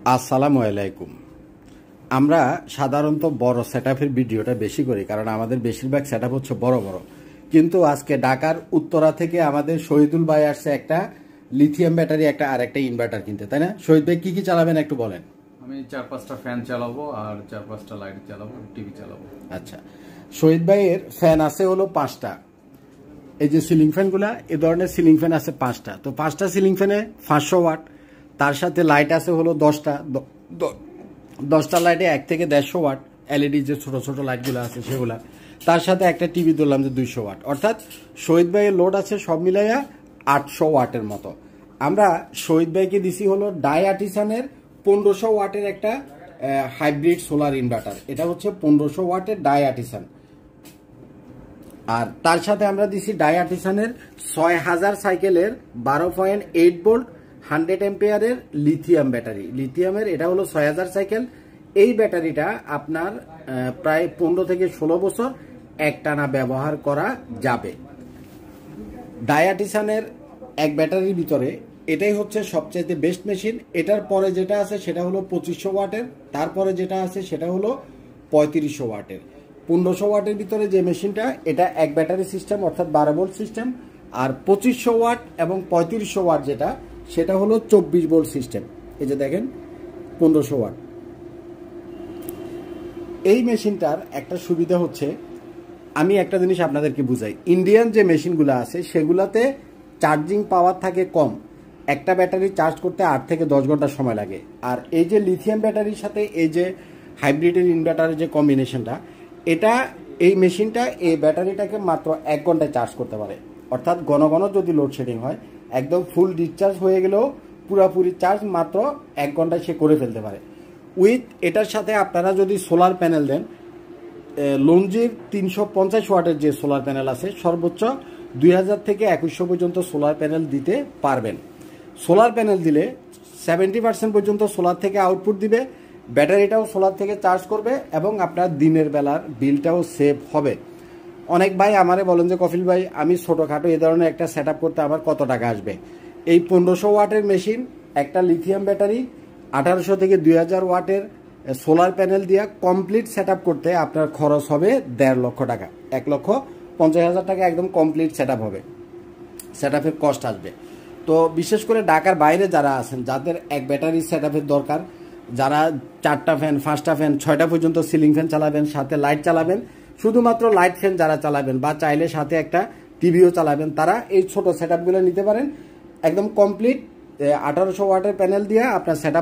আসসালামু আলাইকুম। আমরা সাধারণত বড় সেটআপের ভিডিওটা বেশি করি, কারণ আমাদের বেশিরভাগ সেটআপ হচ্ছে বড় বড়। কিন্তু আজকে ঢাকার উত্তরা থেকে আমাদের শহীদুল ভাই আসছে একটা লিথিয়াম ব্যাটারি আর একটা ইনভার্টার কিনতে, তাই না? শহীদ ভাই কি কি চালাবেন একটু বলেন। আমি 4-5টা ফ্যান চালাবো আর 4-5টা লাইট চালাবো, টিভি চালাবো। আচ্ছা, শহীদ ভাইয়ের ফ্যান আছে হলো 5টা। এই যে সিলিং ফ্যানগুলা, এ ধরনের সিলিং ফ্যান আছে 5টা। তো 5টা সিলিং ফ্যানে 500 ওয়াট, তার সাথে লাইট আছে হলো 10টা। 10টা লাইটে 1 থেকে 150 ওয়াট, এলইডি যে ছোট ছোট লাইটগুলো আছে সেগুলা। তার সাথে একটা টিভি ধরলাম যে 200 ওয়াট, অর্থাৎ শহীদ ভাইয়ের লোড আছে সব মিলাইয়া 800 ওয়াটের মতো। আমরা শহীদ ভাইকে দিছি হলো ডায়াটিসানের 1500 ওয়াটের একটা হাইব্রিড সোলার ইনভার্টার। এটা হচ্ছে 1500 ওয়াটের ডায়াটিসান। আর তার সাথে আমরা দিছি ডায়াটিসানের 6000 সাইকেলের 12.8 ভোল্ট 100 এম্পিয়ারের লিথিয়াম ব্যাটারি। লিথিয়ামের এটা হলো 6000 সাইকেল। এই ব্যাটারিটা আপনার প্রায় 15 থেকে 16 বছর একটানা ব্যবহার করা যাবে। ডায়াটিসানের এক ব্যাটারির ভিতরে এটাই হচ্ছে সবচাইতে বেস্ট মেশিন। এটার পরে যেটা আছে সেটা হলো 2500 ওয়াটের, তারপরে যেটা আছে সেটা হলো 3500 ওয়াটের। 1500 ওয়াটের ভিতরে যে মেশিনটা, এটা এক ব্যাটারি সিস্টেম অর্থাৎ 12 ভোল্ট সিস্টেম। আর 2500 ওয়াট এবং 3500 ওয়াট যেটা, সেটা হলো 24 ভোল্ট সিস্টেম। এই যে দেখেন 1500 ওয়াট। এই মেশিনটার একটা সুবিধা হচ্ছে, আমি একটা জিনিস আপনাদেরকে বুঝাই। ইন্ডিয়ান যে মেশিনগুলো আছে সেগুলাতে চার্জিং পাওয়ার থাকে কম, একটা ব্যাটারি চার্জ করতে 8 থেকে 10 ঘন্টা সময় লাগে। আর এই যে লিথিয়াম ব্যাটারির সাথে এই যে হাইব্রিডের ইনভার্টারের যে কম্বিনেশনটা, এটা এই মেশিনটা এই ব্যাটারিটাকে মাত্র 1 ঘন্টায় চার্জ করতে পারে। অর্থাৎ ঘন ঘন যদি লোডশেডিং হয়, একদম ফুল ডিসচার্জ হয়ে গেলেও পুরোপুরি চার্জ মাত্র 1 ঘন্টায় সে করে ফেলতে পারে। উইথ এটার সাথে আপনারা যদি সোলার প্যানেল দেন, লঞ্জির 350 ওয়াটের যে সোলার প্যানেল আছে, সর্বোচ্চ 2000 থেকে 2100 পর্যন্ত সোলার প্যানেল দিতে পারবেন। সোলার প্যানেল দিলে 70% পর্যন্ত সোলার থেকে আউটপুট দিবে, ব্যাটারিটাও সোলার থেকে চার্জ করবে এবং আপনার দিনের বেলার বিলটাও সেভ হবে। অনেক ভাই আমারে বলেন যে কফিল ভাই, আমি ছোটোখাটো এই ধরনের একটা সেট করতে আমার কত টাকা আসবে? এই 1500 ওয়াটের মেশিন, একটা লিথিয়াম ব্যাটারি, 1800 থেকে 2000 ওয়াটের সোলার প্যানেল দিয়ে কমপ্লিট সেট করতে আপনার খরচ হবে 1.5 লক্ষ টাকা। 1,50,000 টাকা একদম কমপ্লিট সেট হবে, সেট আপের কস্ট আসবে। তো বিশেষ করে ঢাকার বাইরে যারা আছেন, যাদের এক ব্যাটারি সেট আপের দরকার, যারা 4টা ফ্যান 5টা ফ্যান 6টা পর্যন্ত সিলিং ফ্যান চালাবেন, সাথে লাইট চালাবেন, শুধুমাত্র লাইট ফ্যান যারা চালাবেন বা চাইলে সাথে একটা টিভিও চালাবেন, তারা এই ছোট সেট আপগুলো নিতে পারেন। একদম কমপ্লিট 1800 ওয়াটের প্যানেল দিয়ে আপনার সেট